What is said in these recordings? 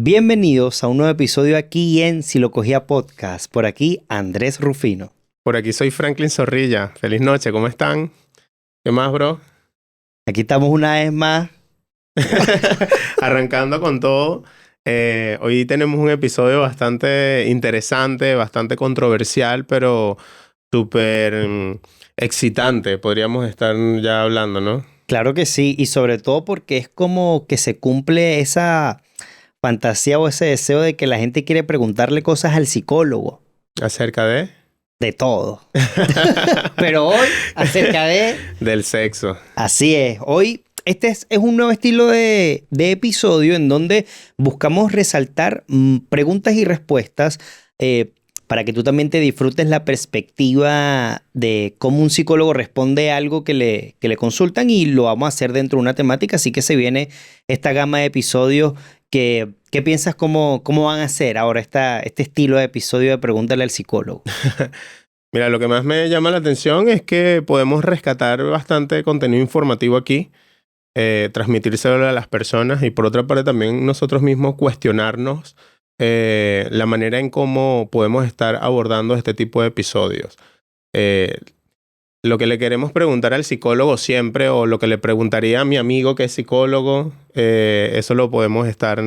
Bienvenidos a un nuevo episodio aquí en Si lo cogía podcast. Por aquí, Andrés Rufino. Por aquí soy Franklin Zorrilla. Feliz noche, ¿cómo están? ¿Qué más, bro? Aquí estamos una vez más. Arrancando con todo. Hoy tenemos un episodio bastante interesante, bastante controversial, pero súper excitante, podríamos estar ya hablando, ¿no? Claro que sí, y sobre todo porque es como que se cumple esa fantasía o ese deseo de que la gente quiere preguntarle cosas al psicólogo. ¿Acerca de? De todo. Pero hoy, acerca de... Del sexo. Así es. Hoy este es un nuevo estilo de episodio en donde buscamos resaltar preguntas y respuestas para que tú también te disfrutes la perspectiva de cómo un psicólogo responde a algo que le consultan, y lo vamos a hacer dentro de una temática. Así que se viene esta gama de episodios que... ¿Qué piensas cómo van a ser ahora este estilo de episodio de Pregúntale al psicólogo? Mira, lo que más me llama la atención es que podemos rescatar bastante contenido informativo aquí, transmitírselo a las personas y por otra parte también nosotros mismos cuestionarnos la manera en cómo podemos estar abordando este tipo de episodios. Lo que le queremos preguntar al psicólogo siempre, o lo que le preguntaría a mi amigo que es psicólogo, eso lo podemos estar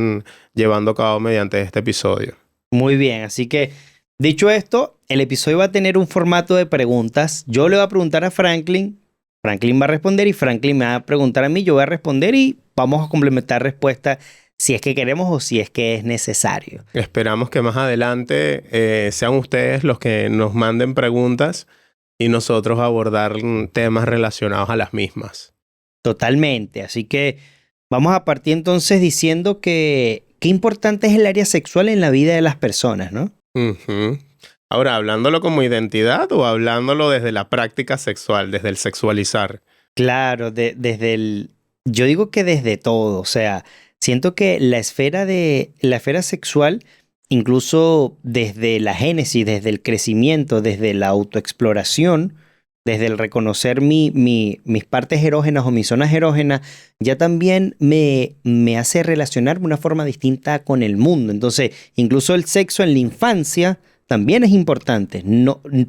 llevando a cabo mediante este episodio. Muy bien, así que dicho esto, el episodio va a tener un formato de preguntas. Yo le voy a preguntar a Franklin, Franklin va a responder y Franklin me va a preguntar a mí, yo voy a responder y vamos a complementar respuestas si es que queremos o si es que es necesario. Esperamos que más adelante sean ustedes los que nos manden preguntas y nosotros abordar temas relacionados a las mismas. Totalmente, así que vamos a partir entonces diciendo que qué importante es el área sexual en la vida de las personas, ¿no? Uh-huh. Ahora, ¿hablándolo como identidad o hablándolo desde la práctica sexual, desde el sexualizar? Claro, yo digo que desde todo, o sea, siento que la esfera sexual, incluso desde la génesis, desde el crecimiento, desde la autoexploración, desde el reconocer mis partes erógenas o mis zonas erógenas, ya también me hace relacionarme de una forma distinta con el mundo. Entonces, incluso el sexo en la infancia también es importante,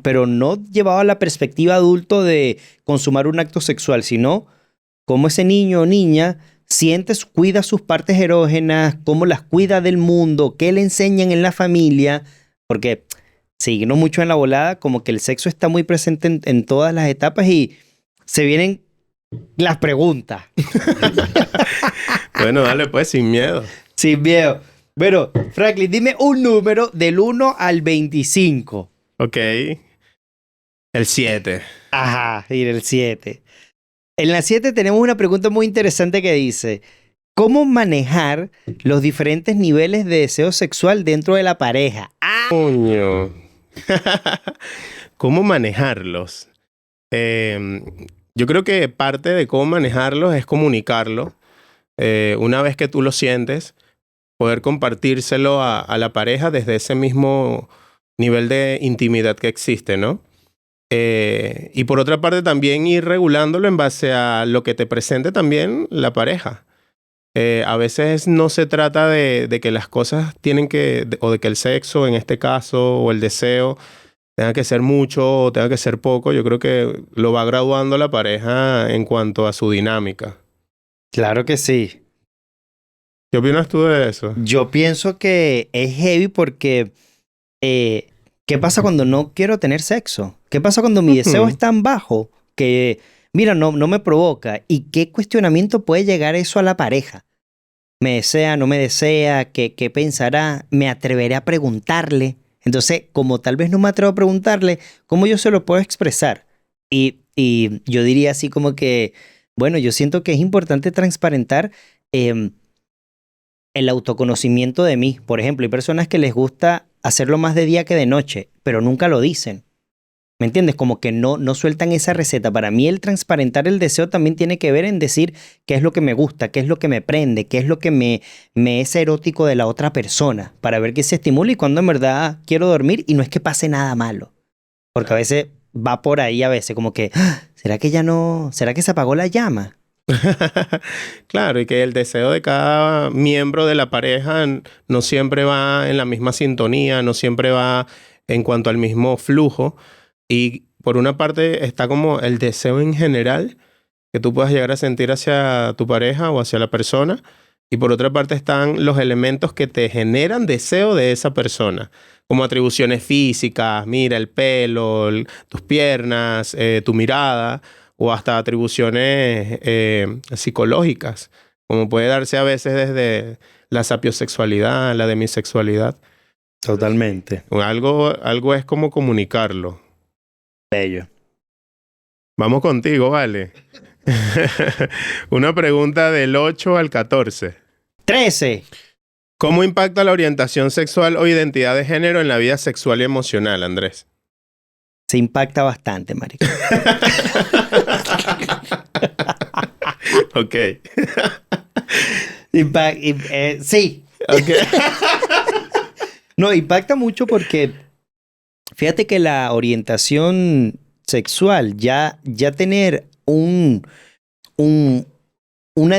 pero no llevado a la perspectiva adulto de consumar un acto sexual, sino cómo ese niño o niña cuida sus partes erógenas, cómo las cuida del mundo, qué le enseñan en la familia, porque siguiendo mucho en la volada, como que el sexo está muy presente en todas las etapas y se vienen las preguntas. Bueno, dale pues, sin miedo. Sin miedo. Bueno, Franklin, dime un número del 1 al 25. Ok. El 7. Ajá, mira, el 7. En la 7 tenemos una pregunta muy interesante que dice: ¿cómo manejar los diferentes niveles de deseo sexual dentro de la pareja? Coño. ¿Cómo manejarlos? Yo creo que parte de cómo manejarlos es comunicarlo. Una vez que tú lo sientes, poder compartírselo a la pareja desde ese mismo nivel de intimidad que existe, ¿no? Y por otra parte también ir regulándolo en base a lo que te presente también la pareja. A veces no se trata de que las cosas o de que el sexo en este caso, o el deseo, tenga que ser mucho o tenga que ser poco. Yo creo que lo va graduando la pareja en cuanto a su dinámica. Claro que sí. ¿Qué opinas tú de eso? Yo pienso que es heavy porque ¿qué pasa cuando no quiero tener sexo? ¿Qué pasa cuando mi deseo es tan bajo que, mira, no me provoca? ¿Y qué cuestionamiento puede llegar eso a la pareja? ¿Me desea, no me desea? ¿Qué pensará? ¿Me atreveré a preguntarle? Entonces, como tal vez no me atrevo a preguntarle, ¿cómo yo se lo puedo expresar? Y yo diría así como que, bueno, yo siento que es importante transparentar el autoconocimiento de mí. Por ejemplo, hay personas que les gusta hacerlo más de día que de noche, pero nunca lo dicen. ¿Me entiendes? Como que no sueltan esa receta. Para mí el transparentar el deseo también tiene que ver en decir qué es lo que me gusta, qué es lo que me prende, qué es lo que me es erótico de la otra persona, para ver qué se estimula y cuando en verdad quiero dormir y no es que pase nada malo. Porque a veces va por ahí, a veces como que, ¿será que ya no? ¿Será que se apagó la llama? Claro, y que el deseo de cada miembro de la pareja no siempre va en la misma sintonía, no siempre va en cuanto al mismo flujo. Y por una parte está como el deseo en general que tú puedas llegar a sentir hacia tu pareja o hacia la persona. Y por otra parte están los elementos que te generan deseo de esa persona, como atribuciones físicas, mira, el pelo, tus piernas, tu mirada, o hasta atribuciones psicológicas, como puede darse a veces desde la sapiosexualidad, la demisexualidad. Totalmente. Algo es como comunicarlo. Bello. Vamos contigo, vale. Una pregunta del 8 al 14. 13. ¿Cómo impacta la orientación sexual o identidad de género en la vida sexual y emocional, Andrés? Se impacta bastante, marico. Ok. Sí. Ok. No, impacta mucho porque fíjate que la orientación sexual, ya tener una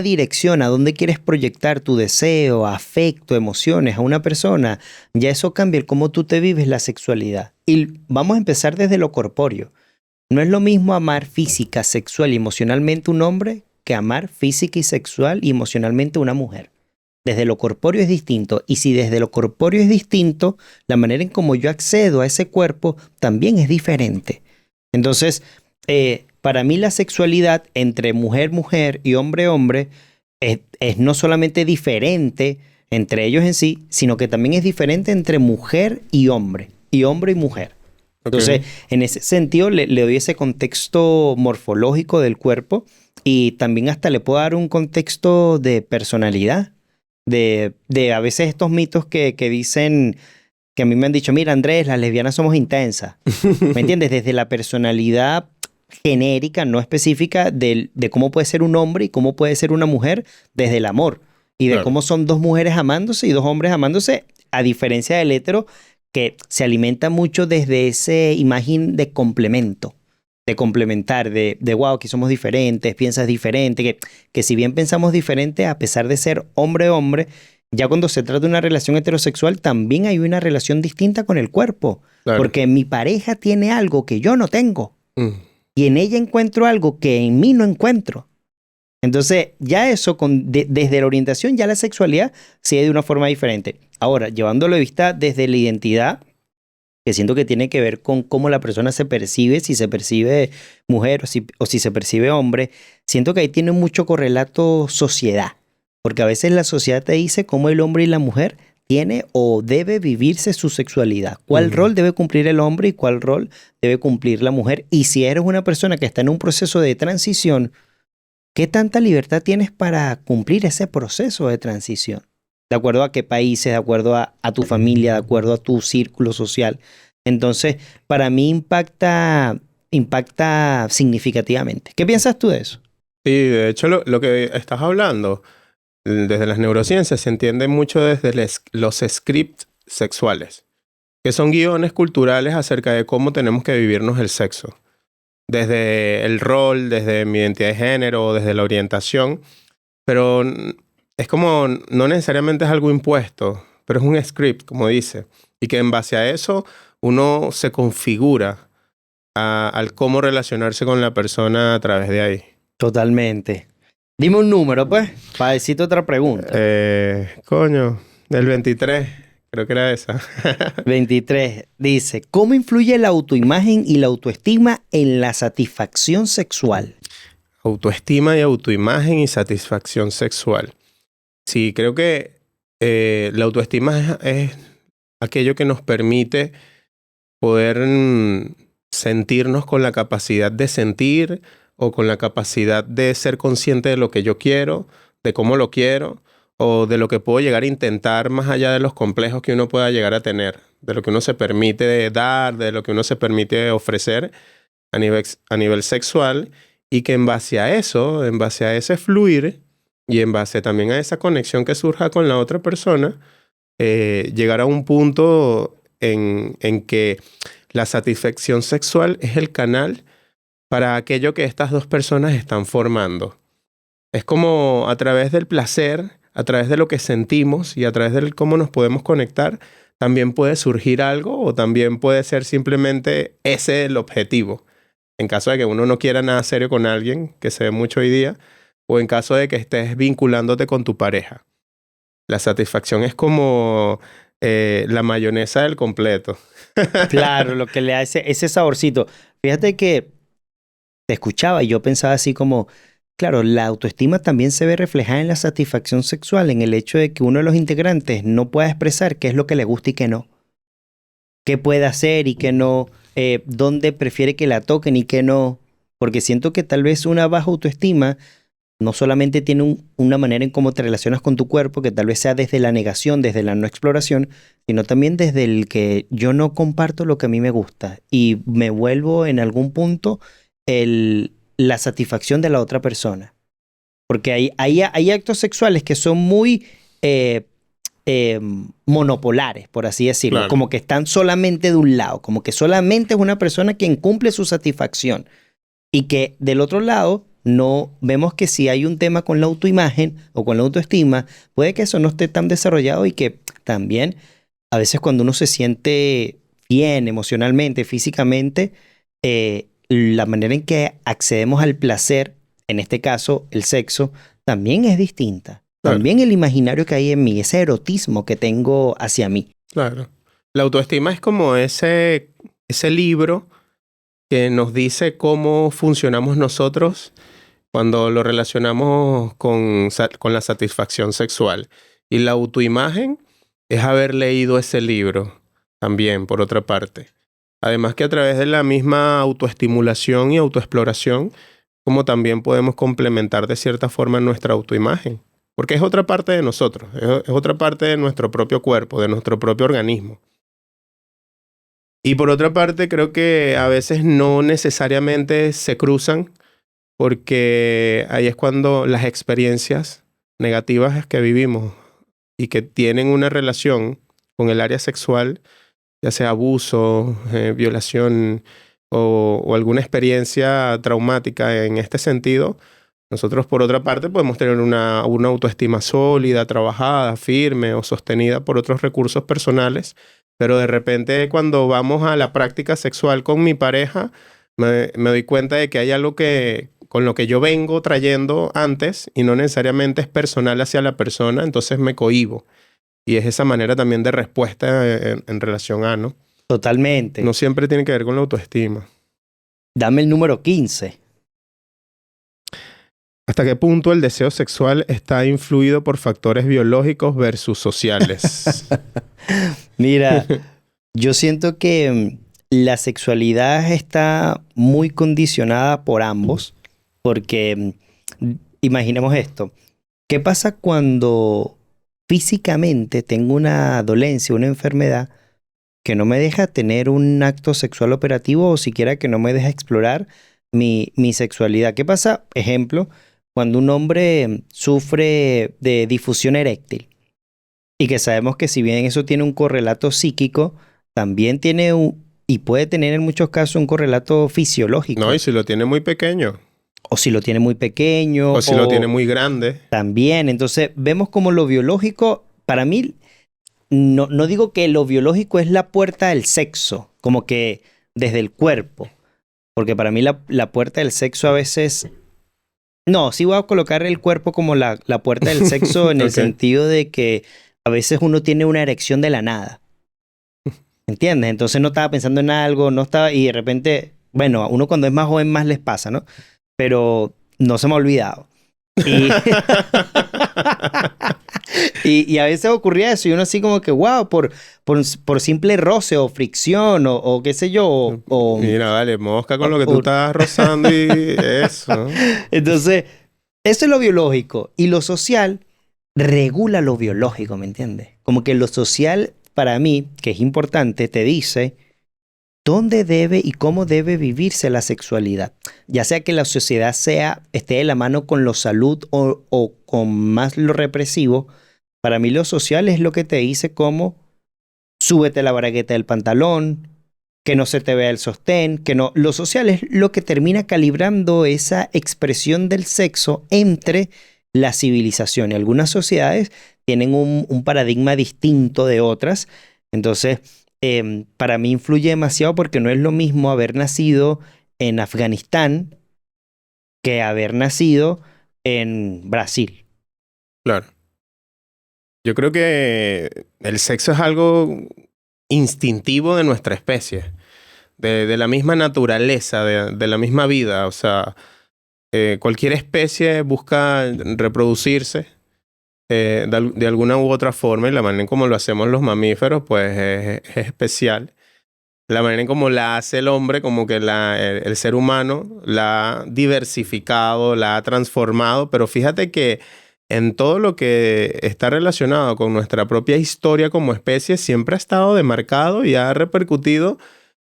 dirección a dónde quieres proyectar tu deseo, afecto, emociones a una persona, ya eso cambia el cómo tú te vives la sexualidad. Y vamos a empezar desde lo corpóreo. No es lo mismo amar física, sexual y emocionalmente un hombre que amar física y sexual y emocionalmente una mujer. Desde lo corpóreo es distinto, y si desde lo corpóreo es distinto, la manera en cómo yo accedo a ese cuerpo también es diferente. Entonces, para mí la sexualidad entre mujer-mujer y hombre-hombre es no solamente diferente entre ellos en sí, sino que también es diferente entre mujer y hombre y mujer. Entonces, en ese sentido, le doy ese contexto morfológico del cuerpo, y también hasta le puedo dar un contexto de personalidad. De a veces estos mitos que dicen, que a mí me han dicho, mira, Andrés, las lesbianas somos intensas. ¿Me entiendes? Desde la personalidad genérica, no específica, de cómo puede ser un hombre y cómo puede ser una mujer, desde el amor. Y de cómo son dos mujeres amándose y dos hombres amándose, a diferencia del hetero, que se alimenta mucho desde ese imagen de complemento, de complementar, de wow, que somos diferentes, piensas diferente, que si bien pensamos diferente, a pesar de ser hombre-hombre, ya cuando se trata de una relación heterosexual, también hay una relación distinta con el cuerpo. Claro. Porque mi pareja tiene algo que yo no tengo. Mm. Y en ella encuentro algo que en mí no encuentro. Entonces, ya eso, desde la orientación, ya la sexualidad se ve de una forma diferente. Ahora, llevándolo de vista desde la identidad, que siento que tiene que ver con cómo la persona se percibe, si se percibe mujer o si se percibe hombre, siento que ahí tiene mucho correlato sociedad. Porque a veces la sociedad te dice cómo el hombre y la mujer tiene o debe vivirse su sexualidad. ¿Cuál rol debe cumplir el hombre y cuál rol debe cumplir la mujer? Y si eres una persona que está en un proceso de transición, ¿qué tanta libertad tienes para cumplir ese proceso de transición? De acuerdo a qué países, de acuerdo a tu familia, de acuerdo a tu círculo social. Entonces, para mí impacta significativamente. ¿Qué piensas tú de eso? Sí, de hecho lo que estás hablando desde las neurociencias se entiende mucho desde los scripts sexuales, que son guiones culturales acerca de cómo tenemos que vivirnos el sexo. Desde el rol, desde mi identidad de género, desde la orientación. Pero es como, no necesariamente es algo impuesto, pero es un script, como dice. Y que en base a eso uno se configura al cómo relacionarse con la persona a través de ahí. Totalmente. Dime un número, pues, para decirte otra pregunta. El 23, creo que era esa. 23. Dice, ¿cómo influye la autoimagen y la autoestima en la satisfacción sexual? Autoestima y autoimagen y satisfacción sexual. Sí, creo que la autoestima es aquello que nos permite poder sentirnos con la capacidad de sentir o con la capacidad de ser consciente de lo que yo quiero, de cómo lo quiero o de lo que puedo llegar a intentar más allá de los complejos que uno pueda llegar a tener, de lo que uno se permite dar, de lo que uno se permite ofrecer a nivel sexual, y que en base a eso, en base a ese fluir y en base también a esa conexión que surja con la otra persona, llegar a un punto en que la satisfacción sexual es el canal para aquello que estas dos personas están formando. Es como a través del placer, a través de lo que sentimos y a través de cómo nos podemos conectar, también puede surgir algo o también puede ser simplemente ese el objetivo. En caso de que uno no quiera nada serio con alguien, que se ve mucho hoy día, o en caso de que estés vinculándote con tu pareja. La satisfacción es como la mayonesa del completo. Claro, lo que le da ese saborcito. Fíjate que te escuchaba y yo pensaba así como, claro, la autoestima también se ve reflejada en la satisfacción sexual, en el hecho de que uno de los integrantes no pueda expresar qué es lo que le gusta y qué no, qué puede hacer y qué no, dónde prefiere que la toquen y qué no, porque siento que tal vez una baja autoestima no solamente tiene una manera en cómo te relacionas con tu cuerpo, que tal vez sea desde la negación, desde la no exploración, sino también desde el que yo no comparto lo que a mí me gusta y me vuelvo en algún punto la satisfacción de la otra persona. Porque hay actos sexuales que son muy monopolares, por así decirlo, Claro, como que están solamente de un lado, como que solamente es una persona quien cumple su satisfacción. Y que del otro lado, no vemos que si hay un tema con la autoimagen o con la autoestima, puede que eso no esté tan desarrollado y que también a veces cuando uno se siente bien emocionalmente, físicamente, la manera en que accedemos al placer, en este caso el sexo, también es distinta. claro, También el imaginario que hay en mí, ese erotismo que tengo hacia mí. claro. La autoestima es como ese libro que nos dice cómo funcionamos nosotros cuando lo relacionamos con la satisfacción sexual. Y la autoimagen es haber leído ese libro también, por otra parte. Además que a través de la misma autoestimulación y autoexploración, como también podemos complementar de cierta forma nuestra autoimagen. Porque es otra parte de nosotros, es otra parte de nuestro propio cuerpo, de nuestro propio organismo. Y por otra parte, creo que a veces no necesariamente se cruzan porque ahí es cuando las experiencias negativas que vivimos y que tienen una relación con el área sexual, ya sea abuso, violación o alguna experiencia traumática en este sentido, nosotros por otra parte podemos tener una autoestima sólida, trabajada, firme o sostenida por otros recursos personales, pero de repente cuando vamos a la práctica sexual con mi pareja, me doy cuenta de que hay algo con lo que yo vengo trayendo antes y no necesariamente es personal hacia la persona, entonces me cohíbo. Y es esa manera también de respuesta en relación a, ¿no? Totalmente. No siempre tiene que ver con la autoestima. Dame el número 15. ¿Hasta qué punto el deseo sexual está influido por factores biológicos versus sociales? Mira, yo siento que la sexualidad está muy condicionada por ambos, porque imaginemos esto. ¿Qué pasa cuando físicamente tengo una dolencia, una enfermedad que no me deja tener un acto sexual operativo o siquiera que no me deja explorar mi sexualidad? ¿Qué pasa, ejemplo, cuando un hombre sufre de difusión eréctil? Y que sabemos que si bien eso tiene un correlato psíquico, también tiene y puede tener en muchos casos un correlato No, y fisiológico. si lo tiene muy pequeño, O si lo tiene muy pequeño, o si lo tiene o muy grande. también. Entonces, vemos como lo biológico, para mí, no digo que lo biológico es la puerta del sexo, como que desde el cuerpo. Porque para mí la puerta del sexo a veces... No, sí voy a colocar el cuerpo como la puerta del sexo en el Ok. sentido de que a veces uno tiene una erección de la nada. ¿Entiendes? Entonces no estaba pensando en algo, no estaba, y de repente, bueno, a uno cuando es más joven más les pasa, ¿no? Pero no se me ha olvidado. Y, y a veces ocurría eso, y uno así como que, wow, por simple roce o fricción o qué sé yo, Mira, vale, mosca con lo que tú o- estás rozando y eso. Entonces, eso es lo biológico. Y lo social regula lo biológico, ¿me entiendes? Como que lo social, para mí, que es importante, te dice dónde debe y cómo debe vivirse la sexualidad. Ya sea que la sociedad esté de la mano con lo salud o con más lo represivo, para mí lo social es lo que te dice cómo súbete la bragueta del pantalón, que no se te vea el sostén, que no... Lo social es lo que termina calibrando esa expresión del sexo entre la civilización. Y algunas sociedades tienen un paradigma distinto de otras. Entonces, para mí influye demasiado porque no es lo mismo haber nacido en Afganistán que haber nacido en Brasil. Claro. Yo creo que el sexo es algo instintivo de nuestra especie, de la misma naturaleza, de la misma vida. O sea, cualquier especie busca reproducirse de alguna u otra forma y la manera en como lo hacemos los mamíferos, pues es especial. La manera en como la hace el hombre, como que el ser humano la ha diversificado, la ha transformado, pero fíjate que en todo lo que está relacionado con nuestra propia historia como especie, siempre ha estado demarcado y ha repercutido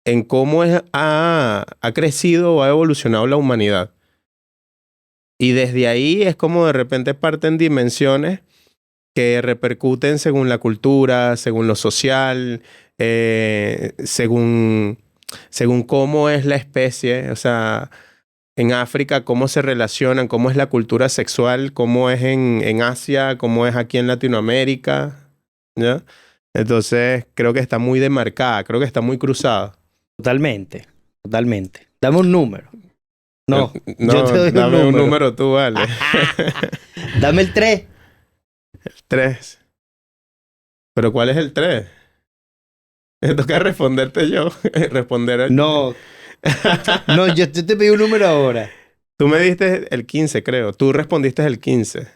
en cómo ha crecido o ha evolucionado la humanidad. Y desde ahí es como de repente parten dimensiones que repercuten según la cultura, según lo social, según cómo es la especie. O sea, en África, cómo se relacionan, cómo es la cultura sexual, cómo es en Asia, cómo es aquí en Latinoamérica, ¿ya? Entonces, creo que está muy demarcada, creo que está muy cruzada. Totalmente, totalmente. Dame un número. No, yo te No, doy un dame un número. número tú, vale. Dame el 3. 3. ¿Pero cuál es el 3? Me toca responderte yo. Responder. No, no, yo te pedí un número ahora. Tú me diste el 15, creo. Tú respondiste el 15. El de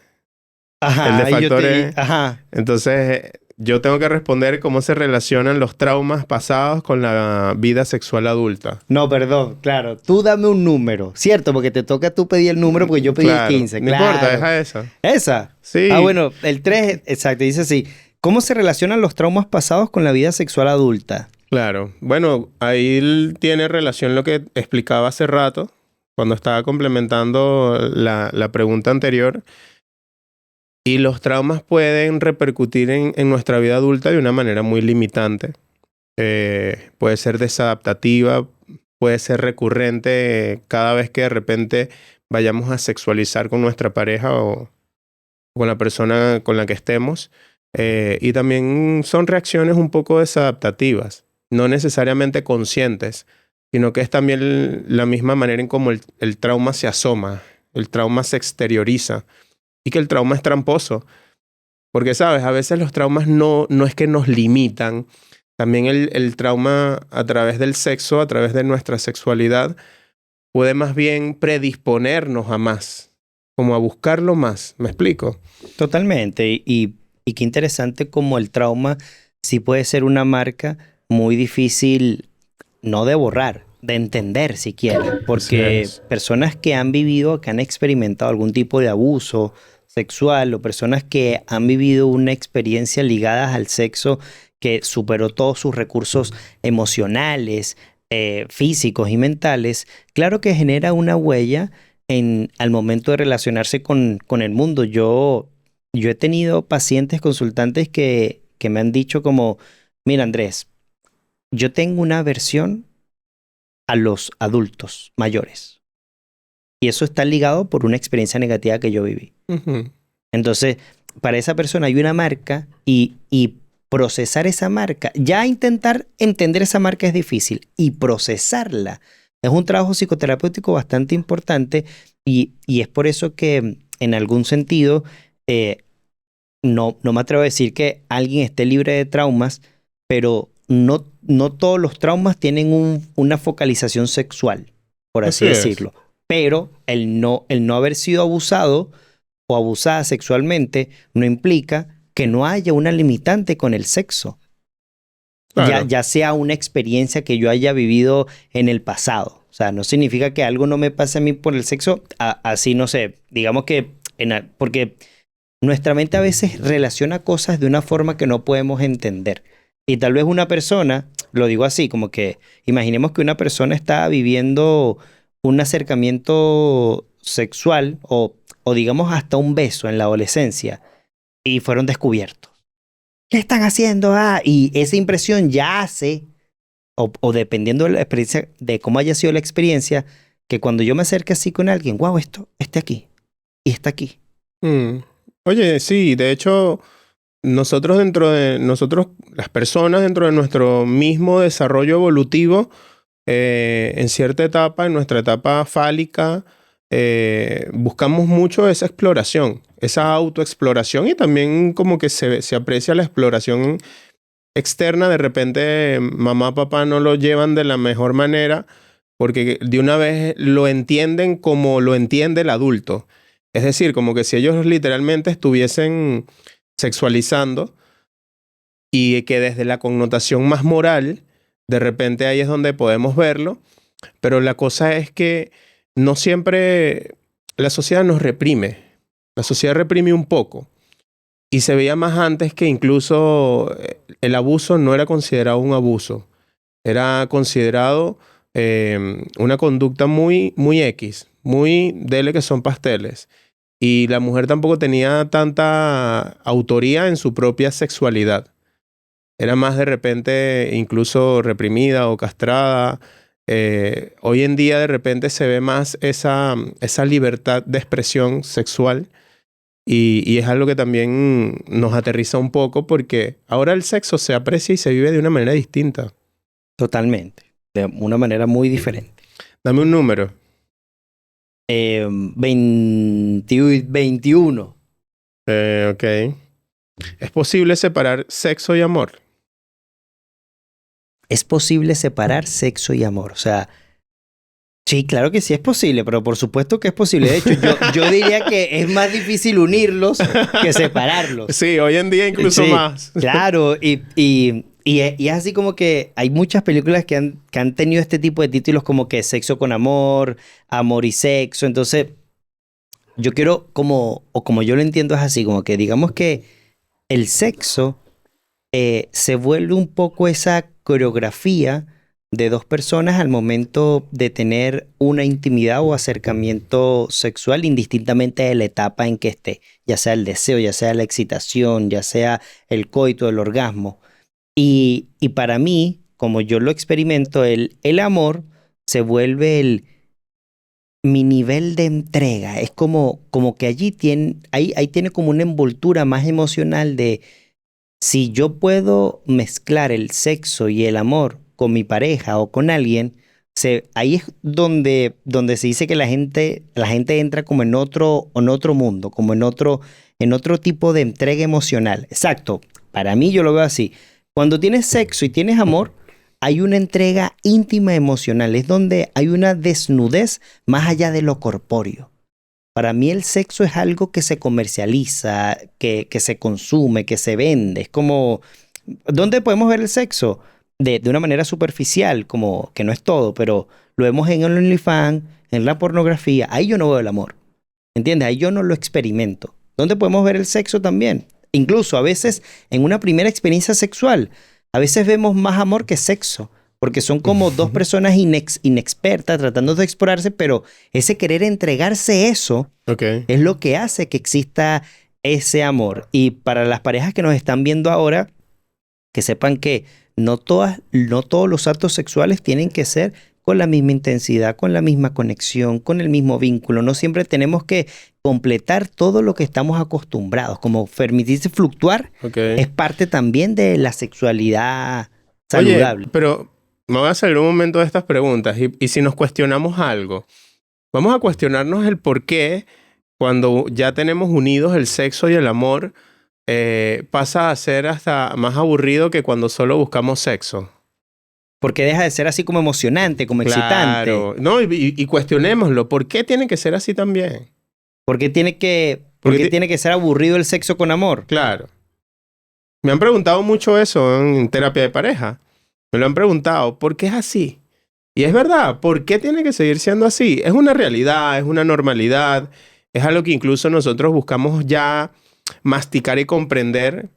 Ajá, y yo te di, factores. ajá. Entonces, yo tengo que responder cómo se relacionan los traumas pasados con la vida sexual adulta. No, perdón, claro. Tú dame un número, ¿cierto? Porque te toca tú pedir el número porque yo pedí el Claro. 15, No importa, claro. deja esa. ¿Esa? Ah, Sí, bueno, el 3, exacto, dice así. ¿Cómo se relacionan los traumas pasados con la vida sexual adulta? claro. Bueno, ahí tiene relación lo que explicaba hace rato, cuando estaba complementando la pregunta anterior. Y los traumas pueden repercutir en nuestra vida adulta de una manera muy limitante. Puede ser desadaptativa, puede ser recurrente cada vez que de repente vayamos a sexualizar con nuestra pareja o con la persona con la que estemos. Y también son reacciones un poco desadaptativas, no necesariamente conscientes, sino que es también la misma manera en cómo el trauma se asoma, el trauma se exterioriza y que el trauma es tramposo. Porque, ¿sabes? A veces los traumas no es que nos limitan. También el trauma a través del sexo, a través de nuestra sexualidad, puede más bien predisponernos a más, como a buscarlo más. ¿Me explico? Totalmente. Y qué interesante como el trauma sí puede ser una marca muy difícil, no de borrar, de entender siquiera. Así Porque es. personas que han vivido, que han experimentado algún tipo de abuso sexual o personas que han vivido una experiencia ligada al sexo que superó todos sus recursos emocionales, físicos y mentales, claro que genera una huella al momento de relacionarse con el mundo. Yo he tenido pacientes consultantes que me han dicho como, mira Andrés, yo tengo una aversión a los adultos mayores. Y eso está ligado por una experiencia negativa que yo viví. Ujú. Entonces, para esa persona hay una marca y procesar esa marca, ya intentar entender esa marca es difícil y procesarla es un trabajo psicoterapéutico bastante importante y es por eso que en algún sentido no me atrevo a decir que alguien esté libre de traumas, pero no todos los traumas tienen una focalización sexual, por así Así es. decirlo. Pero el no haber sido abusado o abusada sexualmente no implica que no haya una limitante con el sexo, Claro. ya sea una experiencia que yo haya vivido en el pasado. O sea, no significa que algo no me pase a mí por el sexo, así no sé, digamos que, porque nuestra mente a veces relaciona cosas de una forma que no podemos entender. Y tal vez una persona, lo digo así, como que imaginemos que una persona está viviendo un acercamiento sexual o digamos hasta un beso en la adolescencia y fueron descubiertos. ¿Qué están haciendo? Ah, y esa impresión ya hace o dependiendo de la experiencia, de cómo haya sido la experiencia, que cuando yo me acerque así con alguien, wow, esto está aquí y está aquí. Mm. Oye, sí, de hecho, nosotros, las personas dentro de nuestro mismo desarrollo evolutivo, en cierta etapa, en nuestra etapa fálica, buscamos mucho esa exploración, esa autoexploración y también como que se aprecia la exploración externa. De repente, mamá, papá no lo llevan de la mejor manera porque de una vez lo entienden como lo entiende el adulto. Es decir, como que si ellos literalmente estuviesen sexualizando y que desde la connotación más moral, de repente ahí es donde podemos verlo, pero la cosa es que no siempre la sociedad nos reprime, la sociedad reprime un poco y se veía más antes que incluso el abuso no era considerado un abuso, era considerado una conducta muy, muy X, muy dele que son pasteles. Y la mujer tampoco tenía tanta autoría en su propia sexualidad. Era más de repente incluso reprimida o castrada. Hoy en día de repente se ve más esa libertad de expresión sexual y es algo que también nos aterriza un poco porque ahora el sexo se aprecia y se vive de una manera distinta. Totalmente. De una manera muy diferente. Dame un número. 21. Ok. ¿Es posible separar sexo y amor? Es posible separar sexo y amor. O sea, sí, claro que sí es posible, pero por supuesto que es posible. De hecho, yo diría que es más difícil unirlos que separarlos. Sí, hoy en día incluso Sí, más. claro. Y es así como que hay muchas películas que han tenido este tipo de títulos como que sexo con amor, amor y sexo. Entonces, yo quiero o como yo lo entiendo es así, como que digamos que el sexo se vuelve un poco esa coreografía de dos personas al momento de tener una intimidad o acercamiento sexual, indistintamente de la etapa en que esté, ya sea el deseo, ya sea la excitación, ya sea el coito, el orgasmo. Y para mí, como yo lo experimento, el amor se vuelve mi nivel de entrega. Es como que allí ahí tiene como una envoltura más emocional de si yo puedo mezclar el sexo y el amor con mi pareja o con alguien, ahí es donde se dice que la gente entra como en otro mundo, como en otro tipo de entrega emocional. Exacto. Para mí yo lo veo así. Cuando tienes sexo y tienes amor, hay una entrega íntima emocional. Es donde hay una desnudez más allá de lo corpóreo. Para mí el sexo es algo que se comercializa, que se consume, que se vende. Es como, ¿dónde podemos ver el sexo? De una manera superficial, como que no es todo, pero lo vemos en el OnlyFans, en la pornografía. Ahí yo no veo el amor. ¿Entiendes? Ahí yo no lo experimento. ¿Dónde podemos ver el sexo también? Incluso a veces en una primera experiencia sexual, a veces vemos más amor que sexo, porque son como dos personas inexpertas tratando de explorarse, pero ese querer entregarse eso Ok. es lo que hace que exista ese amor. Y para las parejas que nos están viendo ahora, que sepan que no todos los actos sexuales tienen que ser con la misma intensidad, con la misma conexión, con el mismo vínculo. No siempre tenemos que completar todo lo que estamos acostumbrados. Como permitirse fluctuar Ok. es parte también de la sexualidad Oye, saludable. pero me voy a salir un momento de estas preguntas y si nos cuestionamos algo, vamos a cuestionarnos el por qué cuando ya tenemos unidos el sexo y el amor, pasa a ser hasta más aburrido que cuando solo buscamos sexo. Porque deja de ser así como emocionante, como excitante. Claro. No, y cuestionémoslo. ¿Por qué tiene que ser así también? Porque tiene que, Porque, porque tiene que ser aburrido el sexo con amor. claro. Me han preguntado mucho eso en terapia de pareja. Me lo han preguntado, ¿por qué es así? Y es verdad, ¿por qué tiene que seguir siendo así? Es una realidad, es una normalidad, es algo que incluso nosotros buscamos ya masticar y comprender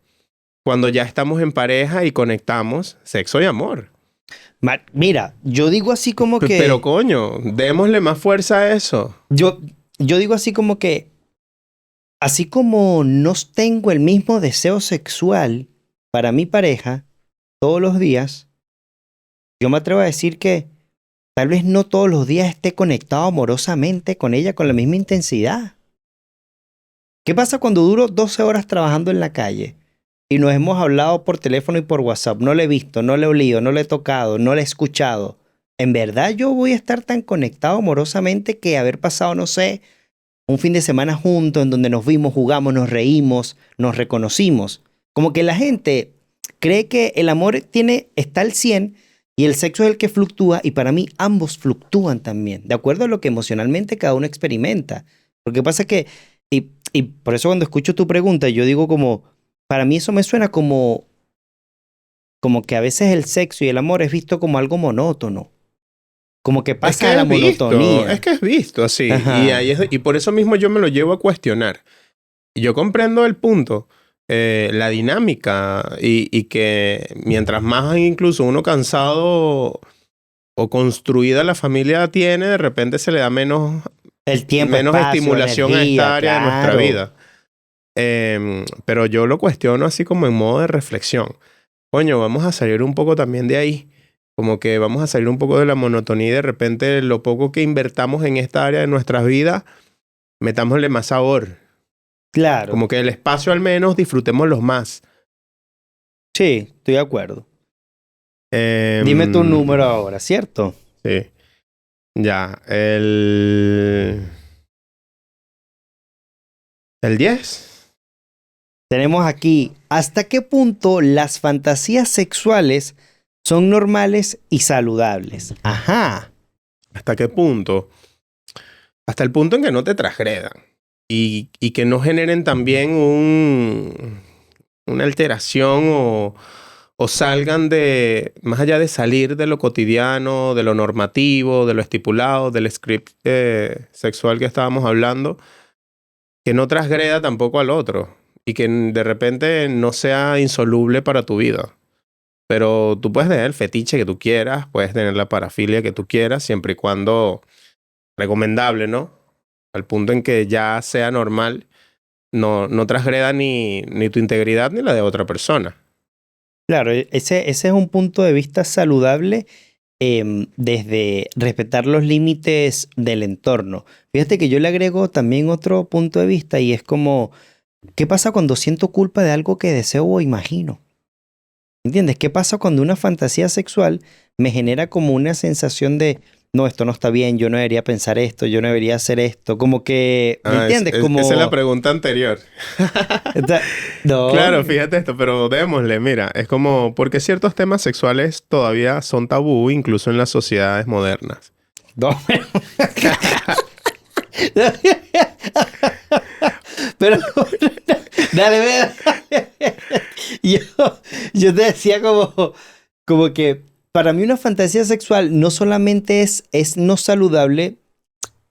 cuando ya estamos en pareja y conectamos sexo y amor. Mira, yo digo así como Pero que, coño, démosle más fuerza a eso. yo digo así como que, así como no tengo el mismo deseo sexual para mi pareja todos los días, yo me atrevo a decir que tal vez no todos los días esté conectado amorosamente con ella con la misma intensidad. ¿Qué pasa cuando duro 12 horas trabajando en la calle y nos hemos hablado por teléfono y por WhatsApp? No le he visto, no le he olido, no le he tocado, no le he escuchado. ¿En verdad yo voy a estar tan conectado amorosamente que haber pasado, no sé, un fin de semana juntos en donde nos vimos, jugamos, nos reímos, nos reconocimos? Como que la gente cree que el amor está al 100 y el sexo es el que fluctúa, y para mí ambos fluctúan también, de acuerdo a lo que emocionalmente cada uno experimenta. Porque pasa que, y por eso cuando escucho tu pregunta, yo digo como, para mí eso me suena como que a veces el sexo y el amor es visto como algo monótono, como que Es pasa a que la es visto, es monotonía. que es visto así. Y, Ajá. y por eso mismo yo me lo llevo a cuestionar. Y yo comprendo el punto, la dinámica y que mientras más incluso uno cansado o construida la familia tiene, de repente se le da El tiempo, menos espacio, estimulación a energía, esta área de nuestra claro. vida. Pero yo lo cuestiono así como en modo de reflexión. Coño, vamos a salir un poco también de ahí. Como que vamos a salir un poco de la monotonía y de repente lo poco que invertamos en esta área de nuestras vidas, metámosle más sabor. Claro. Como que el espacio al menos disfrutémoslo más. Sí, estoy de acuerdo. Dime tu Em, número ahora, ¿cierto? sí. Ya. El 10. Tenemos aquí, ¿hasta qué punto las fantasías sexuales son normales y saludables? Ajá. ¿Hasta qué punto? Hasta el punto en que no te transgredan. Y que no generen también una alteración o salgan de, más allá de salir de lo cotidiano, de lo normativo, de lo estipulado, del script sexual que estábamos hablando, que no transgreda tampoco al otro y que de repente no sea insoluble para tu vida. Pero tú puedes tener el fetiche que tú quieras, puedes tener la parafilia que tú quieras, siempre y cuando recomendable, ¿no? Al punto en que ya sea normal, no transgreda ni tu integridad ni la de otra persona. Claro, ese es un punto de vista saludable, desde respetar los límites del entorno. Fíjate que yo le agrego también otro punto de vista, y es como, ¿qué pasa cuando siento culpa de algo que deseo o imagino? ¿Entiendes? ¿Qué pasa cuando una fantasía sexual me genera como una sensación de, no, esto no está bien, yo no debería pensar esto, yo no debería hacer esto? Como que, ¿me Ah, entiendes? esa es la Como, pregunta anterior. no, Claro, fíjate esto, pero démosle, mira, es como, porque ciertos temas sexuales todavía son tabú, incluso en las sociedades modernas. no. Pero, dale, ve. Yo, yo te decía como que para mí una fantasía sexual no solamente es no saludable,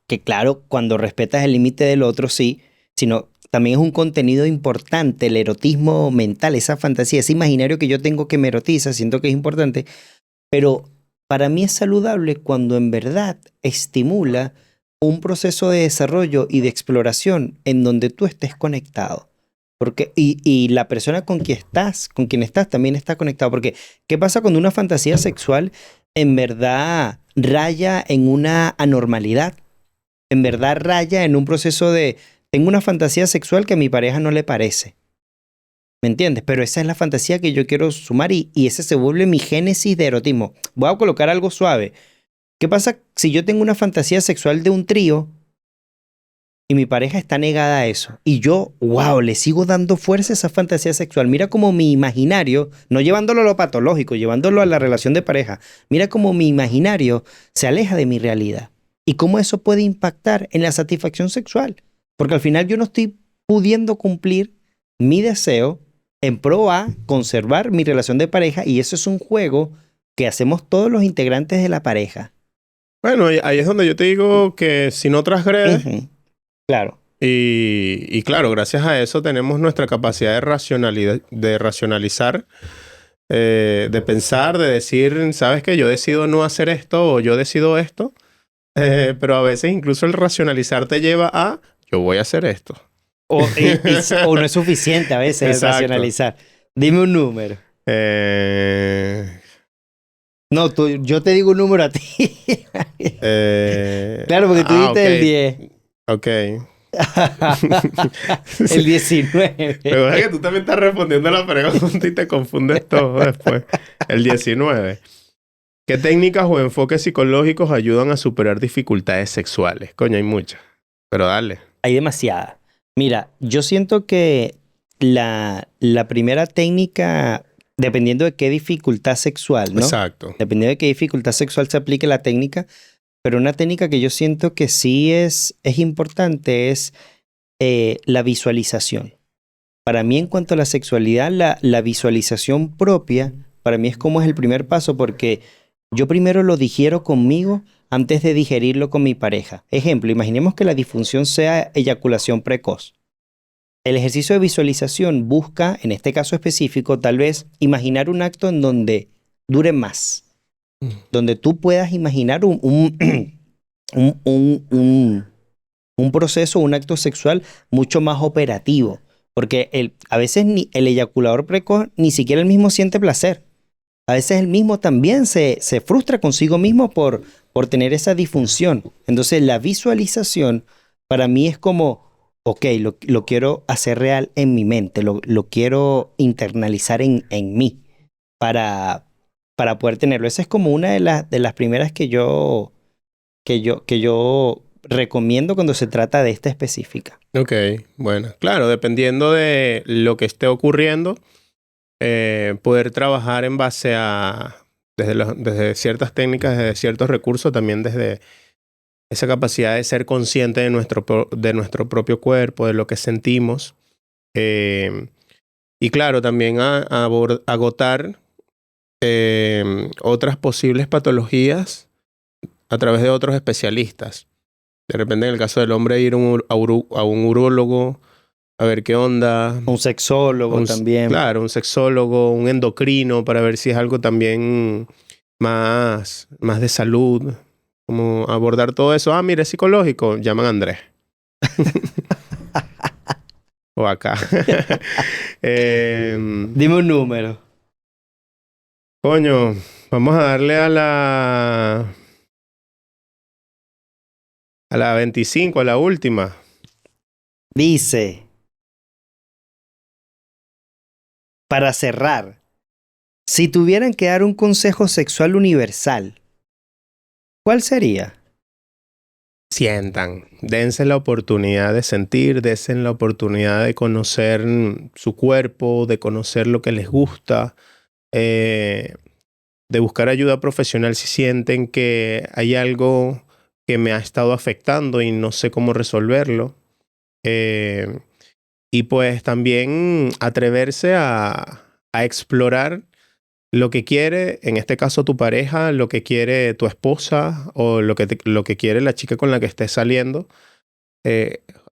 que claro, cuando respetas el límite del otro, sí, sino también es un contenido importante, el erotismo mental, esa fantasía, ese imaginario que yo tengo que me erotiza, siento que es importante, pero para mí es saludable cuando en verdad estimula un proceso de desarrollo y de exploración en donde tú estés conectado. Y la persona con quien estás también está conectado. Porque, ¿qué pasa cuando una fantasía sexual en verdad raya en una anormalidad? En verdad raya en un proceso de, tengo una fantasía sexual que a mi pareja no le parece. ¿Me entiendes? Pero esa es la fantasía que yo quiero sumar, y ese se vuelve mi génesis de erotismo. Voy a colocar algo suave. ¿Qué pasa si yo tengo una fantasía sexual de un trío y mi pareja está negada a eso? Y yo, wow, le sigo dando fuerza a esa fantasía sexual. Mira cómo mi imaginario, no llevándolo a lo patológico, llevándolo a la relación de pareja, mira cómo mi imaginario se aleja de mi realidad. Y cómo eso puede impactar en la satisfacción sexual. Porque al final yo no estoy pudiendo cumplir mi deseo en pro a conservar mi relación de pareja, y eso es un juego que hacemos todos los integrantes de la pareja. Bueno, y ahí es donde yo te digo que si no transgrede, Ujú, claro. y claro, gracias a eso tenemos nuestra capacidad de racionalizar, de pensar, de decir, ¿sabes qué? Yo decido no hacer esto o yo decido esto. Pero a veces incluso el racionalizar te lleva a, yo voy a hacer esto. O no es suficiente a veces el Exacto. racionalizar. Dime un número. Eh, No, yo te digo un número a ti. Claro, porque tú Ok. dijiste el 10. Ok. El 19. Me gusta que tú también estás respondiendo a la pregunta y te confundes todo después. El 19. ¿Qué técnicas o enfoques psicológicos ayudan a superar dificultades sexuales? Coño, hay muchas. Pero dale. Hay demasiada. Mira, yo siento que la primera técnica, dependiendo de qué dificultad sexual, ¿no? Exacto. Dependiendo de qué dificultad sexual se aplique la técnica, pero una técnica que yo siento que sí es importante es la visualización. Para mí, en cuanto a la sexualidad, la visualización propia, para mí es como es el primer paso, porque yo primero lo digiero conmigo antes de digerirlo con mi pareja. Ejemplo, imaginemos que la disfunción sea eyaculación precoz. El ejercicio de visualización busca, en este caso específico, tal vez imaginar un acto en donde dure más, donde tú puedas imaginar un, un, un, un proceso, un acto sexual mucho más operativo. Porque a veces el eyaculador precoz ni siquiera él mismo siente placer. A veces él mismo también se frustra consigo mismo por tener esa disfunción. Entonces la visualización para mí es como, ok, lo quiero hacer real en mi mente, lo quiero internalizar en mí para, para poder tenerlo. Esa es como una de las primeras que yo recomiendo cuando se trata de esta específica. Ok, bueno. Claro, dependiendo de lo que esté ocurriendo, poder trabajar en base a, desde ciertas técnicas, desde ciertos recursos, también desde esa capacidad de ser consciente de nuestro propio cuerpo, de lo que sentimos. Eh, y claro, también agotar otras posibles patologías a través de otros especialistas. De repente, en el caso del hombre, ir a un urólogo a ver qué onda. Un sexólogo también. Claro, un sexólogo, un endocrino, para ver si es algo también más de salud. Como abordar todo eso. Ah, mire, es psicológico. Llaman a Andrés. O acá. Dime un número. Coño, vamos a darle a la 25, a la última. Dice, para cerrar, si tuvieran que dar un consejo sexual universal, ¿cuál sería? Sientan, dense la oportunidad de sentir, dense la oportunidad de conocer su cuerpo, de conocer lo que les gusta, de buscar ayuda profesional si sienten que hay algo que me ha estado afectando y no sé cómo resolverlo. Eh, y pues también atreverse a explorar lo que quiere, en este caso tu pareja, lo que quiere tu esposa o lo que quiere la chica con la que estés saliendo,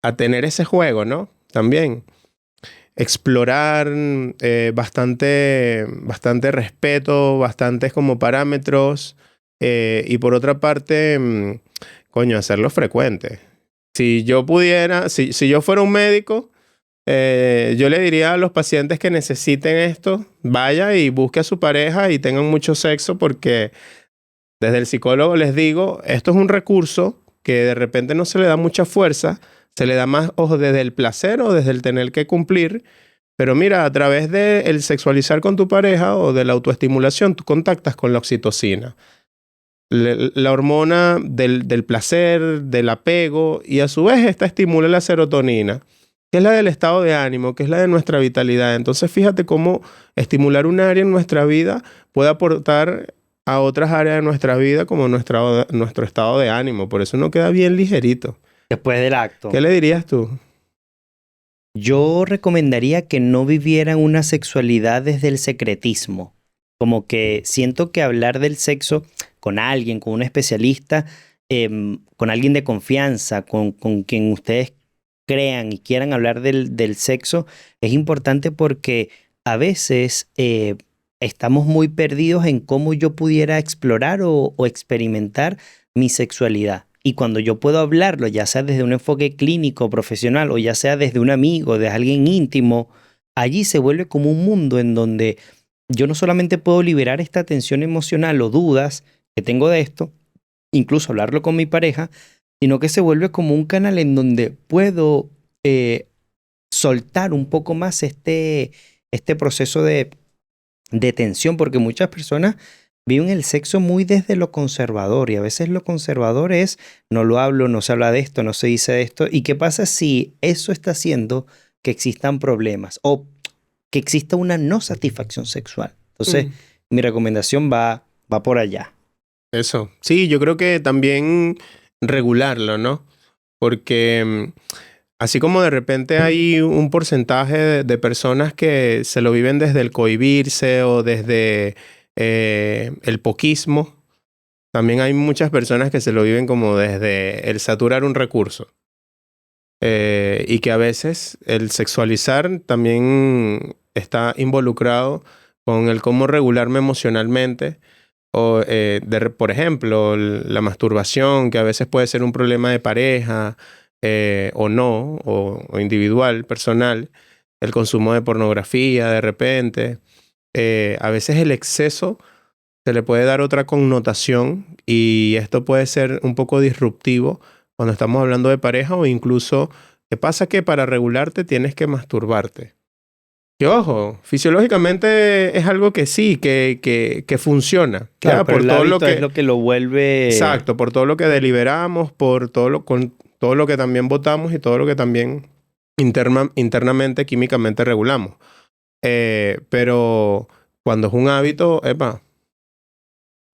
a tener ese juego, ¿no? También explorar bastante respeto, bastantes como parámetros y por otra parte, coño, hacerlo frecuente. Si yo pudiera, si yo fuera un médico, yo le diría a los pacientes que necesiten esto, vaya y busque a su pareja y tengan mucho sexo porque desde el psicólogo les digo, esto es un recurso que de repente no se le da mucha fuerza, se le da más ojo desde el placer o desde el tener que cumplir, pero mira, a través de el sexualizar con tu pareja o de la autoestimulación, tú contactas con la oxitocina, la hormona del placer, del apego, y a su vez esta estimula la serotonina, que es la del estado de ánimo, que es la de nuestra vitalidad. Entonces fíjate cómo estimular un área en nuestra vida puede aportar a otras áreas de nuestra vida como nuestro estado de ánimo. Por eso uno queda bien ligerito. Después del acto. ¿Qué le dirías tú? Yo recomendaría que no vivieran una sexualidad desde el secretismo. Como que siento que hablar del sexo con alguien, con un especialista, con alguien de confianza, con quien ustedes crean y quieran hablar del sexo, es importante porque a veces estamos muy perdidos en cómo yo pudiera explorar o experimentar mi sexualidad. Y cuando yo puedo hablarlo, ya sea desde un enfoque clínico, profesional, o ya sea desde un amigo, de alguien íntimo, allí se vuelve como un mundo en donde yo no solamente puedo liberar esta tensión emocional o dudas que tengo de esto, incluso hablarlo con mi pareja, sino que se vuelve como un canal en donde puedo soltar un poco más este proceso de tensión, porque muchas personas viven el sexo muy desde lo conservador y a veces lo conservador es no lo hablo, no se habla de esto, no se dice de esto. ¿Y qué pasa si eso está haciendo que existan problemas o que exista una no satisfacción sexual? Entonces, Mm. mi recomendación va por allá. Eso. Sí, yo creo que también regularlo, ¿no? Porque así como de repente hay un porcentaje de personas que se lo viven desde el cohibirse o desde el poquismo, también hay muchas personas que se lo viven como desde el saturar un recurso. Y que a veces el sexualizar también está involucrado con el cómo regularme emocionalmente. O, por ejemplo, la masturbación, que a veces puede ser un problema de pareja o no, o individual, personal. El consumo de pornografía de repente. A veces el exceso se le puede dar otra connotación y esto puede ser un poco disruptivo cuando estamos hablando de pareja o incluso, ¿qué pasa? Que para regularte tienes que masturbarte. Que ojo, fisiológicamente es algo que sí, que funciona. Claro, Ya, pero por el todo lo hábito es que, lo que lo vuelve... exacto, por todo lo que deliberamos, por con todo lo que también votamos y todo lo que también internamente, químicamente regulamos. Pero cuando es un hábito, epa,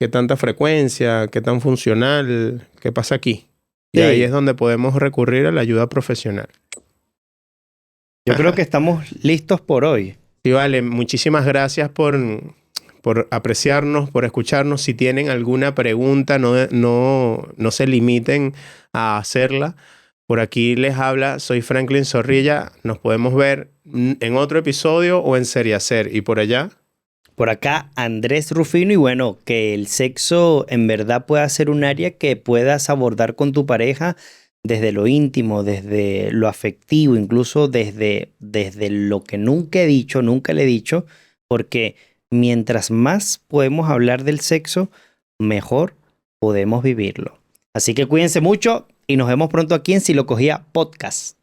¿qué tanta frecuencia? ¿Qué tan funcional? ¿Qué pasa aquí? Y ahí es Sí, donde podemos recurrir a la ayuda profesional. yo creo que estamos listos por hoy. Sí, vale, muchísimas gracias por apreciarnos, por escucharnos. Si tienen alguna pregunta, no se limiten a hacerla. Por aquí les habla, soy Franklin Zorrilla. Nos podemos ver en otro episodio o en Serie Hacer. Y por allá, Por acá, Andrés Rufino, y bueno, que el sexo en verdad pueda ser un área que puedas abordar con tu pareja desde lo íntimo, desde lo afectivo, incluso desde lo que nunca he dicho, nunca le he dicho, porque mientras más podemos hablar del sexo, mejor podemos vivirlo. Así que cuídense mucho y nos vemos pronto aquí en Si lo cogía podcast.